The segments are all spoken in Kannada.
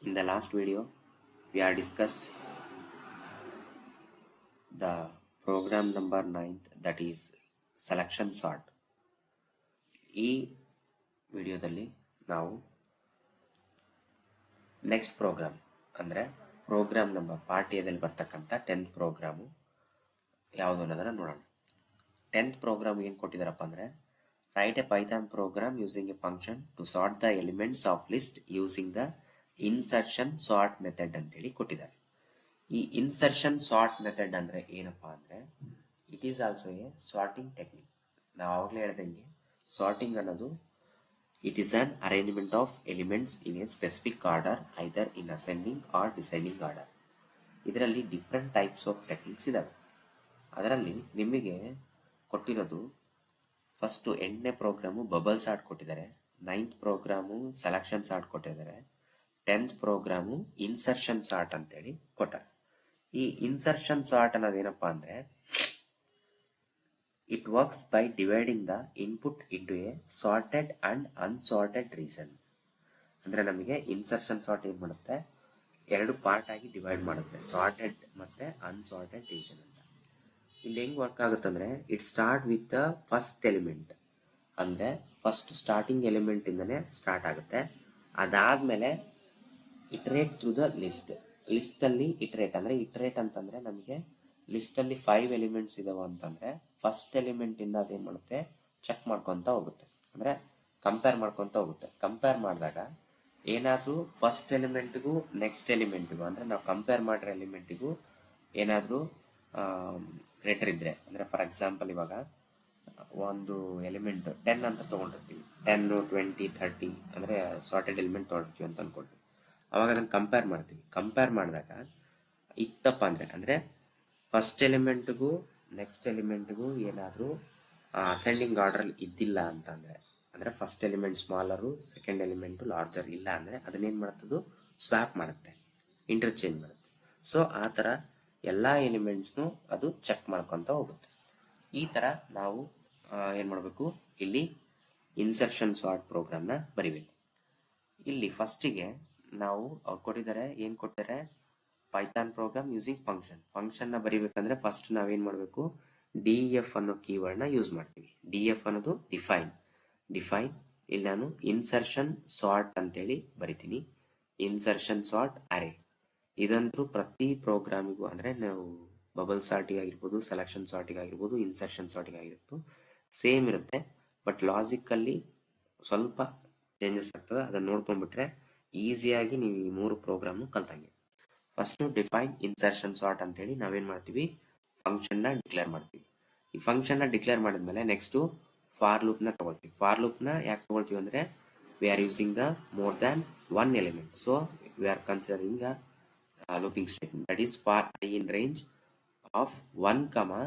In the last video, we are discussed the program number 9th, that is selection sort. ಈ ವಿಡಿಯೋದಲ್ಲಿ ನಾವು ನೆಕ್ಸ್ಟ್ ಪ್ರೋಗ್ರಾಮ್ ಅಂದರೆ ಪ್ರೋಗ್ರಾಮ್ ನಂಬರ್ ಪಾರ್ಟ್ ಎದಲ್ಲಿ ಬರ್ತಕ್ಕಂಥ 10th ಪ್ರೋಗ್ರಾಮು ಯಾವುದು ಅನ್ನೋದನ್ನು ನೋಡೋಣ. 10th ಪ್ರೋಗ್ರಾಮ್ ಏನು ಕೊಟ್ಟಿದ್ದಾರಪ್ಪ ಅಂದರೆ write a Python program using a function to sort the elements of list using the insertion sort method ಅಂತೇಳಿ ಕೊಟ್ಟಿದ್ದಾರೆ. ಈ ಇನ್ಸರ್ಷನ್ ಸಾರ್ಟ್ ಮೆಥಡ್ ಅಂದರೆ ಏನಪ್ಪಾ ಅಂದರೆ it is also a sorting technique. ನಾವು ಆವಾಗಲೇ ಹೇಳ್ದಂಗೆ ಸಾರ್ಟಿಂಗ್ ಅನ್ನೋದು it is an arrangement of elements in a specific order either in ascending or descending order. ಇದರಲ್ಲಿ ಡಿಫ್ರೆಂಟ್ ಟೈಪ್ಸ್ ಆಫ್ ಟೆಕ್ನಿಕ್ಸ್ ಇದಾವೆ. ಅದರಲ್ಲಿ ನಿಮಗೆ ಕೊಟ್ಟಿರೋದು ಫಸ್ಟು 8ನೇ ಪ್ರೋಗ್ರಾಮು ಬಬಲ್ ಸಾರ್ಟ್ ಕೊಟ್ಟಿದ್ದಾರೆ, 9th ಪ್ರೋಗ್ರಾಮು ಸೆಲೆಕ್ಷನ್ ಸಾರ್ಟ್ ಕೊಟ್ಟಿದ್ದಾರೆ, 10th ಪ್ರೋಗ್ರಾಮು ಇನ್ಸರ್ಷನ್ ಸಾರ್ಟ್ ಅಂತೇಳಿ ಕೊಟ್ಟಾರೆ. ಈ ಇನ್ಸರ್ಷನ್ ಸಾರ್ಟ್ ಅನ್ನೋದೇನಪ್ಪ ಅಂದ್ರೆ it works by dividing the input into A sorted and assorted reason. ಅಂದ್ರೆ ನಮಗೆ ಇನ್ಸರ್ಷನ್ ಸಾರ್ಟ್ ಏನ್ ಮಾಡುತ್ತೆ, ಎರಡು ಪಾರ್ಟ್ ಆಗಿ ಡಿವೈಡ್ ಮಾಡುತ್ತೆ, ಸಾರ್ಟೆಡ್ ಮತ್ತೆ ಅನ್ಸಾರ್ಟೆಡ್ ರೀಸನ್ ಅಂತ. ಇಲ್ಲಿ ಹೆಂಗ್ ವರ್ಕ್ ಆಗುತ್ತಂದ್ರೆ it start with the first element, ಅಂದ್ರೆ ಫಸ್ಟ್ ಸ್ಟಾರ್ಟಿಂಗ್ ಎಲಿಮೆಂಟ್ ಇಂದನೇ ಸ್ಟಾರ್ಟ್ ಆಗುತ್ತೆ. ಅದಾದ್ಮೇಲೆ ಇಟರೇಟ್ ಥ್ರೂ ದ ಲಿಸ್ಟ್ ಅಲ್ಲಿ ಇಟರೇಟ್ ಅಂದ್ರೆ ಇಟರೇಟ್ ಅಂತಂದ್ರೆ ನಮಗೆ ಲಿಸ್ಟ್ ಅಲ್ಲಿ 5 ಎಲಿಮೆಂಟ್ಸ್ ಇದಾವ ಅಂತಂದ್ರೆ ಫಸ್ಟ್ ಎಲಿಮೆಂಟ್ ಇಂದ ಅದೇನ್ ಮಾಡುತ್ತೆ ಚೆಕ್ ಮಾಡ್ಕೊಂತ ಹೋಗುತ್ತೆ, ಅಂದ್ರೆ ಕಂಪೇರ್ ಮಾಡ್ಕೊಂತ ಹೋಗುತ್ತೆ. ಕಂಪೇರ್ ಮಾಡಿದಾಗ ಏನಾದ್ರೂ ಫಸ್ಟ್ ಎಲಿಮೆಂಟ್ಗೂ ನೆಕ್ಸ್ಟ್ ಎಲಿಮೆಂಟ್ಗೂ ಅಂದ್ರೆ ನಾವು ಕಂಪೇರ್ ಮಾಡಿರೋ ಎಲಿಮೆಂಟ್ಗೂ ಏನಾದ್ರೂ ಗ್ರೇಟರ್ ಇದ್ರೆ, ಅಂದ್ರೆ ಫಾರ್ ಎಕ್ಸಾಂಪಲ್ ಇವಾಗ ಒಂದು ಎಲಿಮೆಂಟ್ 10 ಅಂತ ತಗೊಂಡಿರ್ತೀವಿ, 10, 20, 30 ಅಂದ್ರೆ ಸಾರ್ಟೆಡ್ ಎಲಿಮೆಂಟ್ ತಗೊಂಡಿರ್ತೀವಿ ಅಂತ ಅನ್ಕೊಳ್ತೀವಿ. ಅವಾಗ ಅದನ್ನ ಕಂಪೇರ್ ಮಾಡ್ತೀವಿ. ಕಂಪೇರ್ ಮಾಡಿದಾಗ ಇತ್ತಪ್ಪ ಅಂದ್ರೆ ಫಸ್ಟ್ ಎಲಿಮೆಂಟ್ಗೂ ನೆಕ್ಸ್ಟ್ ಎಲಿಮೆಂಟ್ಗೂ ಏನಾದರೂ ಅಸೆಂಡಿಂಗ್ ಆರ್ಡರ್ ಇದ್ದಿಲ್ಲ ಅಂತಂದ್ರೆ, ಅಂದ್ರೆ first element smaller second element larger ಇಲ್ಲ ಅಂದ್ರೆ ಅದನ್ನೇನ್ ಮಾಡುತ್ತದು ಸ್ವ್ಯಾಪ್ ಮಾಡುತ್ತೆ, ಇಂಟರ್ಚೇಂಜ್ ಮಾಡುತ್ತೆ. ಸೊ ಆ ತರ ಎಲ್ಲಾ ಎಲಿಮೆಂಟ್ಸ್ನು ಅದು ಚೆಕ್ ಮಾಡ್ಕೊಂತ ಹೋಗುತ್ತೆ. ಈ ತರ ನಾವು ಏನ್ ಮಾಡಬೇಕು, ಇಲ್ಲಿ ಇನ್ಸರ್ಷನ್ ಸಾರ್ಟ್ ಪ್ರೋಗ್ರಾಮ್ನ ಬರಿಬೇಕು. ಇಲ್ಲಿ ಫಸ್ಟಿಗೆ ನಾವು ಅವ್ರು ಕೊಟ್ಟಿದ್ದಾರೆ, ಏನ್ ಕೊಟ್ಟಿದ್ದಾರೆ, ಪೈಥಾನ್ ಪ್ರೋಗ್ರಾಮ್ ಯೂಸಿಂಗ್ ಫಂಕ್ಷನ್ ನ ಬರಿಬೇಕಂದ್ರೆ ಫಸ್ಟ್ ನಾವೇನ್ ಮಾಡಬೇಕು, ಡಿಎಫ್ ಅನ್ನೋ ಕೀವರ್ಡ್ ನ ಯೂಸ್ ಮಾಡ್ತೀವಿ. ಡಿಎಫ್ ಅನ್ನೋದು ಡಿಫೈನ್. ಇಲ್ಲಿ ನಾನು ಇನ್ಸರ್ಷನ್ ಸಾರ್ಟ್ ಅಂತೇಳಿ ಬರಿತೀನಿ, ಇನ್ಸರ್ಷನ್ ಸಾರ್ಟ್ ಅರೆ. ಇದಂತೂ ಪ್ರತಿ ಪ್ರೋಗ್ರಾಮಿಗೂ ಅಂದ್ರೆ ನಾವು ಬಬಲ್ ಸಾರ್ಟಿಗೆ ಆಗಿರ್ಬೋದು, ಸೆಲೆಕ್ಷನ್ ಸಾರ್ಟಿಗೆ ಆಗಿರ್ಬೋದು, ಇನ್ಸರ್ಷನ್ ಸಾರ್ಟಿಗೆ ಆಗಿರ್ಬೋದು ಸೇಮ್ ಇರುತ್ತೆ. ಬಟ್ ಲಾಜಿಕಲ್ಲಿ ಸ್ವಲ್ಪ ಚೇಂಜಸ್ ಆಗ್ತದೆ. ಅದನ್ನ ನೋಡ್ಕೊಂಡ್ಬಿಟ್ರೆ ಈಸಿಯಾಗಿ ನೀವು ಈ 3 ಪ್ರೋಗ್ರಾಮ್ ಕಲ್ತಂಗೆ. ಫಸ್ಟ್ ಡಿಫೈನ್ ಇನ್ಸರ್ಷನ್ ಸಾರ್ಟ್ ಅಂತೇಳಿ ನಾವೇನ್ ಮಾಡ್ತೀವಿ, ಫಂಕ್ಷನ್ ನ ಡಿಕ್ಲೇರ್ ಮಾಡ್ತೀವಿ. ಈ ಫಂಕ್ಷನ್ ನ ಡಿಕ್ಲೇರ್ ಮಾಡಿದ್ಮೇಲೆ ನೆಕ್ಸ್ಟ್ ಫಾರ್ ಲೂಪ್ ನ ತಗೊಳ್ತೀವಿ. ಫಾರ್ ಲೂಪ್ ನ ಯಾಕೆ ತಗೊಳ್ತೀವಿ ಅಂದ್ರೆ we are using the more than 1 element, so we are considering looping statement that is for I in range of 1,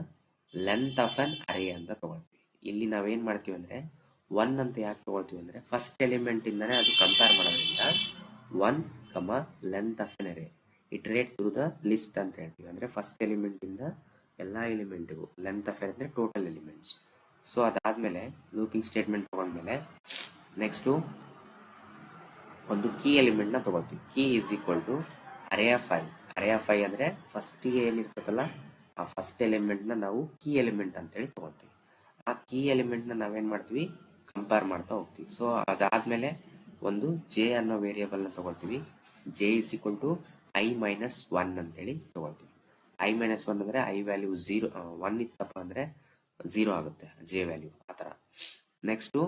length of an array ಅಂತ ತಗೊಳ್ತೀವಿ. ಇಲ್ಲಿ ನಾವೇನ್ ಮಾಡ್ತೀವಿ ಅಂದ್ರೆ 1 ಅಂತ ಯಾಕೆ ತಗೊಳ್ತೀವಿ ಅಂದ್ರೆ ಫಸ್ಟ್ ಎಲಿಮೆಂಟ್ ಇಂದಾನೆ ಅದು ಕಂಪೇರ್ ಮಾಡೋದ್ರಿಂದ 1, length of an array iterate through the list ಅಂತ ಹೇಳ್ತೀವಿ. ಅಂದ್ರೆ ಫಸ್ಟ್ ಎಲಿಮೆಂಟ್ ಇಂದ ಎಲ್ಲಾ ಎಲಿಮೆಂಟ್ಗೂ ಲೆಂತ್ ಆಫ್ ಅಂದ್ರೆ ಟೋಟಲ್ ಎಲಿಮೆಂಟ್ಸ್. ಸೊ ಅದಾದ್ಮೇಲೆ ಲೂಪಿಂಗ್ ಸ್ಟೇಟ್ಮೆಂಟ್ ತಗೊಂಡ್ಮೇಲೆ ನೆಕ್ಸ್ಟ್ ಒಂದು ಕೀ ಎಲಿಮೆಂಟ್ ನ ತಗೊಳ್ತೀವಿ. Key is equal to array of I. Array of I ಅಂದ್ರೆ ಫಸ್ಟ್ ಗೆ ಏನಿರ್ತದಲ್ಲ ಆ ಫಸ್ಟ್ ಎಲಿಮೆಂಟ್ ನ ನಾವು ಕೀ ಎಲಿಮೆಂಟ್ ಅಂತೇಳಿ ತಗೊಳ್ತೀವಿ. ಆ ಕೀ ಎಲಿಮೆಂಟ್ ನ ನಾವೇನ್ ಮಾಡ್ತೀವಿ, ಕಂಪೇರ್ ಮಾಡ್ತಾ ಹೋಗ್ತೀವಿ. ಸೊ ಅದಾದ್ಮೇಲೆ ಒಂದು ಜೆ ಅನ್ನೋ ವೇರಿಯೇಬಲ್ ನ ತಗೊಳ್ತೀವಿ. J is equal to i-1 ಅಂತೇಳಿ ತಗೊಳ್ತೀವಿ. i-1 ಅಂದ್ರೆ ಐ ವ್ಯಾಲ್ಯೂ 1 ಇತ್ತಪ್ಪ ಅಂದ್ರೆ 0 ಆಗುತ್ತೆ ಜೆ ವ್ಯಾಲ್ಯೂ, ಆತರ. ನೆಕ್ಸ್ಟ್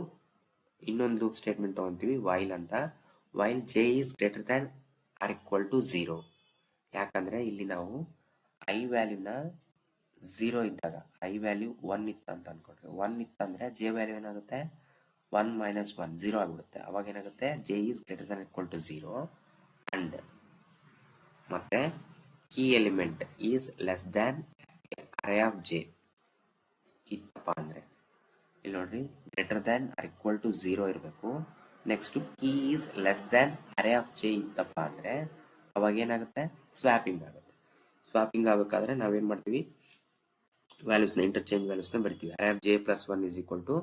ಇನ್ನೊಂದು ಲೂಪ್ ಸ್ಟೇಟ್ಮೆಂಟ್ ತಗೊಂತೀವಿ ವೈಲ್ ಅಂತ. While J is greater than or equal to 0. ಯಾಕಂದ್ರೆ ಇಲ್ಲಿ ನಾವು ಐ ವ್ಯಾಲ್ಯೂನ 0 ಇದ್ದಾಗ ಐ ವ್ಯಾಲ್ಯೂ 1 ಇತ್ತು ಅಂತ ಅನ್ಕೊಂಡ್ರೆ 1 ಇತ್ತಂದ್ರೆ ಜೆ ವ್ಯಾಲ್ಯೂ ಏನಾಗುತ್ತೆ 1 - 1 0 ಆಗ್ಬಿಡುತ್ತೆ. ಅವಾಗ ಏನಾಗುತ್ತೆ j is greater than equal to 0 and ಮತ್ತೆ key element is less than array of j ಇತ್ತಪ್ಪ ಅಂದ್ರೆ ಇಲ್ಲಿ ನೋಡ್ರಿ greater than or equal to 0 ಇರಬೇಕು. Next key is less than array of j ಇತ್ತಪ್ಪ ಅಂದ್ರೆ ಅವಾಗ ಏನಾಗುತ್ತೆ ಸ್ವ್ಯಾಪಿಂಗ್ ಆಗುತ್ತೆ. ಸ್ವ್ಯಾಪಿಂಗ್ ಆಗಬೇಕಾದ್ರೆ ನಾವೇನ್ ಮಾಡ್ತೀವಿ, ವ್ಯಾಲ್ಯೂಸ್ನ ಇಂಟರ್ಚೇಂಜ್ ವ್ಯಾಲ್ಯೂಸ್ನ ಬರಿತೀವಿ. Array of j plus 1 is equal to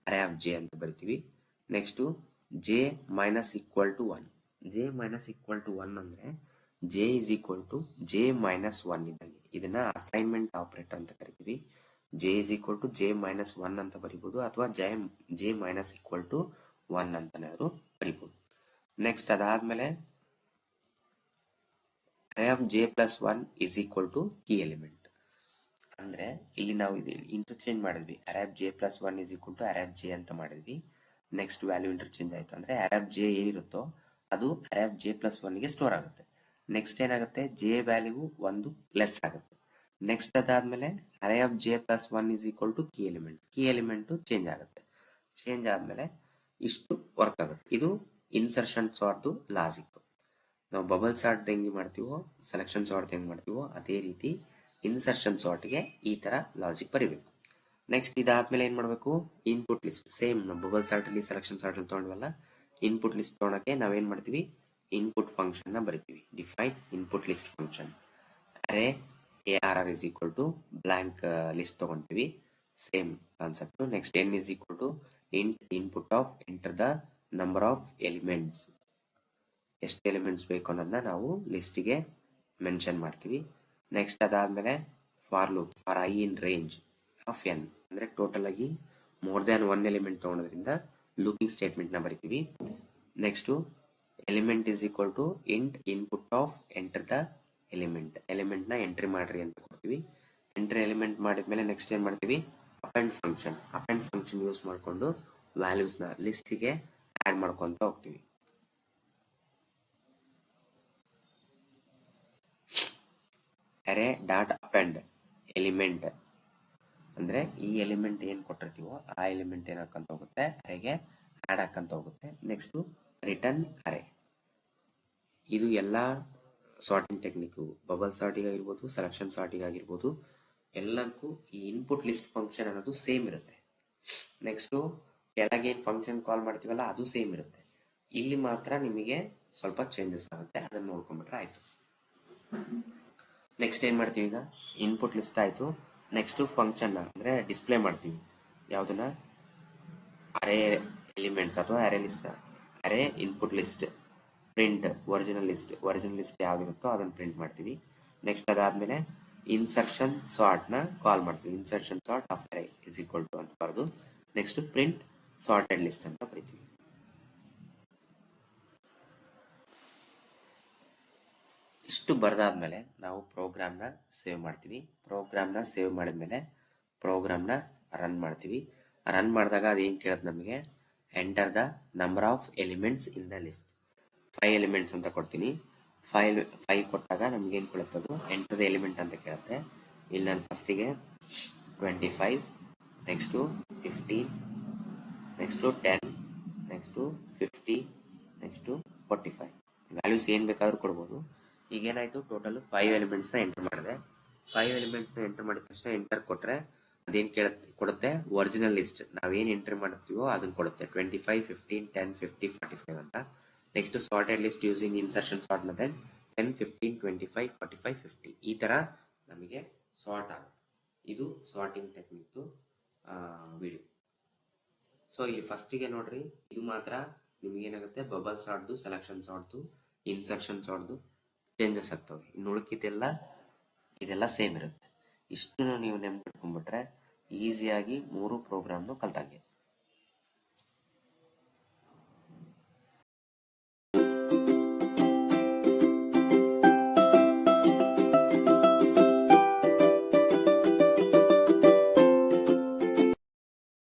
array of j ಅಂತ ಬರಿತೀವಿ. Next j minus equal to 1. J minus equal to 1 ಅಂದರೆ j is equal to j minus 1 ಇದ್ದಂಗೆ. ಇದನ್ನ ಅಸೈನ್ಮೆಂಟ್ ಆಪರೇಟರ್ ಅಂತ ಕರಿತೀವಿ. J is equal to j minus 1 ಅಂತ ಬರಿಬೋದು, ಅಥವಾ ಜೆ ಮೈನಸ್ ಈಕ್ವಲ್ ಟು 1 ಅಂತನಾದರೂ ಬರಿಬೋದು. ನೆಕ್ಸ್ಟ್ ಅದಾದ್ಮೇಲೆ array of j plus 1 is equal to key element. ಅಂದ್ರೆ ಇಲ್ಲಿ ನಾವು ಇದು ಇಂಟರ್ಚೇಂಜ್ ಮಾಡಿದ್ವಿ. array of j plus 1 is equal to array of j ಅಂತ ಮಾಡಿದ್ವಿ. ನೆಕ್ಸ್ಟ್ ವ್ಯಾಲ್ಯೂ ಇಂಟರ್ಚೇಂಜ್ ಆಯ್ತು ಅಂದ್ರೆ array of j ಏನಿರುತ್ತೋ ಅದು array of j plus 1 ಗೆ ಸ್ಟೋರ್ ಆಗುತ್ತೆ. ನೆಕ್ಸ್ಟ್ ಏನಾಗುತ್ತೆ, j ವ್ಯಾಲ್ಯೂ ಒಂದು ಲೆಸ್ ಆಗುತ್ತೆ. ನೆಕ್ಸ್ಟ್ ಅದಾದ್ಮೇಲೆ array of j plus 1 is equal to key element. Key element change ಆಗುತ್ತೆ. ಚೇಂಜ್ ಆದ್ಮೇಲೆ ಇಷ್ಟು ವರ್ಕ್ ಆಗುತ್ತೆ. ಇದು ಇನ್ಸರ್ಷನ್ ಸಾರ್ಟ್ ಲಾಜಿಕ್. ನಾವು ಬಬಲ್ ಸಾರ್ಟ್ ಹೆಂಗೆ ಮಾಡ್ತೀವೋ, ಸೆಲೆಕ್ಷನ್ ಸಾರ್ಟ್ ಹೆಂಗೆ ಮಾಡ್ತೀವೋ ಅದೇ ರೀತಿ ಇನ್ಸರ್ಷನ್ ಸಾರ್ಟ್ಗೆ ಈ ತರ ಲಾಜಿಕ್ ಬರೀಬೇಕು. ನೆಕ್ಸ್ಟ್ ಇದಾದ್ಮೇಲೆ ಏನ್ ಮಾಡಬೇಕು, input list same bubble sort ಅಲ್ಲಿ ಸೆಲೆಕ್ಷನ್ ಸಾರ್ಟ್ ಅಲ್ಲಿ ತಗೊಂಡ್ವಲ್ಲ, ಇನ್ಪುಟ್ ಲಿಸ್ಟ್ ತಗೊಳಕ್ಕೆ ನಾವೇನ್ ಮಾಡ್ತೀವಿ, ಇನ್ಪುಟ್ ಫಂಕ್ಷನ್ ನ ಬರಿತೀವಿ. Define input list function array ARR is equal to blank list ತಗೊಂತೀವಿ. Same concept. Next n is equal to int input of enter the number of elements. ಎಷ್ಟು ಎಲಿಮೆಂಟ್ಸ್ ಬೇಕು ಅನ್ನೋದನ್ನ ನಾವು ಲಿಸ್ಟಿಗೆ ಮೆನ್ಷನ್ ಮಾಡ್ತೀವಿ. ನೆಕ್ಸ್ಟ್ ಅದಾದ್ಮೇಲೆ for loop for I in range of n ಅಂದ್ರೆ ಟೋಟಲ್ ಆಗಿ ಮೋರ್ ದ್ಯಾನ್ 1 ಎಲಿಮೆಂಟ್ ತಗೊಳೋದ್ರಿಂದ ಲೂಪಿಂಗ್ ಸ್ಟೇಟ್ಮೆಂಟ್ ನ ಬರಿತೀವಿ. Next element is equal to int input of enter the element ನ ಎಂಟ್ರಿ ಮಾಡ್ರಿ ಅಂತ ಕೊಡ್ತೀವಿ. ಎಂಟ್ರಿ ಎಲಿಮೆಂಟ್ ಮಾಡಿದ್ಮೇಲೆ ನೆಕ್ಸ್ಟ್ ಏನ್ ಮಾಡ್ತೀವಿ, ಅಪೆಂಡ್ ಫಂಕ್ಷನ್ ಯೂಸ್ ಮಾಡಿಕೊಂಡು ವ್ಯಾಲ್ಯೂಸ್ ನ ಲಿಸ್ಟಿಗೆ ಆಡ್ ಮಾಡ್ಕೊಂತ ಹೋಗ್ತೀವಿ. ಅರೇ ಡಾಟ್ ಅಪೆಂಡ್ ಎಲಿಮೆಂಟ್ ಅಂದ್ರೆ ಈ ಎಲಿಮೆಂಟ್ ಏನ್ ಕೊಟ್ಟಿರ್ತೀವೋ ಆ ಎಲಿಮೆಂಟ್ ಏನ್ ಹಾಕಂತ ಹೋಗುತ್ತೆ, ಅರೆಗೆ ಆಡ್ ಹಾಕಂತ ಹೋಗುತ್ತೆ. ನೆಕ್ಸ್ಟ್ ರಿಟರ್ನ್ ಅರೇ. ಇದು ಎಲ್ಲಾ ಸಾರ್ಟಿಂಗ್ ಟೆಕ್ನಿಕ್, ಬಬಲ್ ಸಾರ್ಟಿಂಗ್ ಆಗಿರ್ಬೋದು, ಸೆಲೆಕ್ಷನ್ ಸಾರ್ಟಿಂಗ್ ಆಗಿರ್ಬೋದು, ಎಲ್ಲದಕ್ಕೂ ಈ ಇನ್ಪುಟ್ ಲಿಸ್ಟ್ ಫಂಕ್ಷನ್ ಅನ್ನೋದು ಸೇಮ್ ಇರುತ್ತೆ. ನೆಕ್ಸ್ಟ್ ಕೆಳಗೆ ಏನ್ ಫಂಕ್ಷನ್ ಕಾಲ್ ಮಾಡ್ತೀವಲ್ಲ ಅದು ಸೇಮ್ ಇರುತ್ತೆ. ಇಲ್ಲಿ ಮಾತ್ರ ನಿಮಗೆ ಸ್ವಲ್ಪ ಚೇಂಜಸ್ ಆಗುತ್ತೆ, ಅದನ್ನ ನೋಡ್ಕೊಂಡ್ಬಿಟ್ರೆ ಆಯ್ತು. ನೆಕ್ಸ್ಟ್ ಏನ್ ಮಾಡ್ತೀವಿ, ಈಗ ಇನ್ಪುಟ್ ಲಿಸ್ಟ್ ಆಯ್ತು. ನೆಕ್ಸ್ಟ್ ಫಂಕ್ಷನ್ ಅಂದ್ರೆ ಡಿಸ್ಪ್ಲೇ ಮಾಡ್ತೀವಿ. ಯಾವ್ದನ್ನ, ಅರೇ ಎಲಿಮೆಂಟ್ಸ್ ಅಥವಾ array list. Array input list print original list ಯಾವ್ದಿರುತ್ತೋ ಅದನ್ನ ಪ್ರಿಂಟ್ ಮಾಡ್ತೀವಿ. ನೆಕ್ಸ್ಟ್ ಅದಾದ್ಮೇಲೆ ಇನ್ಸರ್ಷನ್ ಸಾರ್ಟ್ ನ ಕಾಲ್ ಮಾಡ್ತೀವಿ. Insertion sort of array is equal to ಅಂತ ಬರೆದು ನೆಕ್ಸ್ಟ್ ಪ್ರಿಂಟ್ ಸಾರ್ಟೆಡ್ ಲಿಸ್ಟ್ ಅಂತ ಬರೀತೀವಿ. ಇಷ್ಟು ಬರೆದಾದ್ಮೇಲೆ ನಾವು ಪ್ರೋಗ್ರಾಮ್ನ ಸೇವ್ ಮಾಡ್ತೀವಿ. ಪ್ರೋಗ್ರಾಮ್ನ ಸೇವ್ ಮಾಡಿದ್ಮೇಲೆ ಪ್ರೋಗ್ರಾಮ್ನ ರನ್ ಮಾಡ್ತೀವಿ. ರನ್ ಮಾಡಿದಾಗ ಅದೇನು ಕೇಳುತ್ತೆ ನಮಗೆ, enter the number of elements in the list. 5 elements ಅಂತ ಕೊಡ್ತೀನಿ. 5 ಕೊಟ್ಟಾಗ ನಮ್ಗೆ ಏನು ಕೊಡುತ್ತೆ, ಅದು ಎಂಟರ್ ದ ಎಲಿಮೆಂಟ್ ಅಂತ ಕೇಳುತ್ತೆ. ಇಲ್ಲಿ ನಾನು ಫಸ್ಟಿಗೆ 25, next 15, next 10, next 50, next 45 values ಏನು ಬೇಕಾದ್ರೂ ಕೊಡ್ಬೋದು. ಈಗೇನಾಯ್ತು, ಟೋಟಲ್ 5 ಎಲಿಮೆಂಟ್ಸ್ ನ ಎಂಟರ್ ಮಾಡಿದೆ. 5 ಎಲಿಮೆಂಟ್ಸ್ ನ ಎಂಟರ್ ಮಾಡಿದ ತಕ್ಷಣ ಎಂಟರ್ ಕೊಟ್ರೆ ಅದೇನ್ ಕೊಡುತ್ತೆ, ಒರಿಜಿನಲ್ ಲಿಸ್ಟ್ ನಾವೇನ್ ಎಂಟ್ರಿ ಮಾಡ್ತೀವೋ ಅದನ್ನ ಕೊಡುತ್ತೆ. 25, 15, 10, 50, 45 ಅಂತ. Next sorted list using insertion sort method 10, 15, 25, 45, 50 ಈ ತರ ನಮಗೆ ಸಾರ್ಟ್ ಆಗುತ್ತೆ. ಇದು ಸಾರ್ಟಿಂಗ್ ಟೆಕ್ನಿಕ್ ವಿಡಿಯೋ. ಸೊ ಇಲ್ಲಿ ಫಸ್ಟಿಗೆ ನೋಡ್ರಿ, ಇದು ಮಾತ್ರ ನಿಮ್ಗೇನಾಗುತ್ತೆ, ಬಬಲ್ ಸಾರ್ಟ್ದು, ಸೆಲೆಕ್ಷನ್ ಸಾರ್ಟ್ದು, ಇನ್ಸರ್ಷನ್ ಸಾರ್ಟ್ದು ಚೇಂಜಸ್ ಆಗ್ತವೆ. ಇನ್ನು ಉಳಿಕಿದೆಲ್ಲ ಇದೆಲ್ಲ ಸೇಮ್ ಇರುತ್ತೆ. ಇಷ್ಟು ನೀವು ನೆನ್ಪಿಟ್ಕೊಂಡ್ಬಿಟ್ರೆ ಈಸಿಯಾಗಿ 3 ಪ್ರೋಗ್ರಾಮ್ನು ಕಲ್ತಾಗೆ.